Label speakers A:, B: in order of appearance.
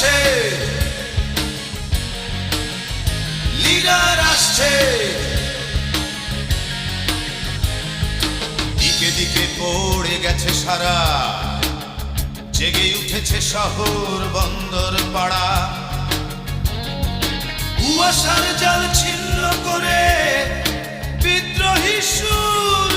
A: আসছে, লিডার আসছে, দিকে দিকে পড়ে গেছে সারা, জেগে উঠেছে শহর বন্দর পাড়া। কুয়াশার জাল ছিন্ন করে বিদ্রোহী সুর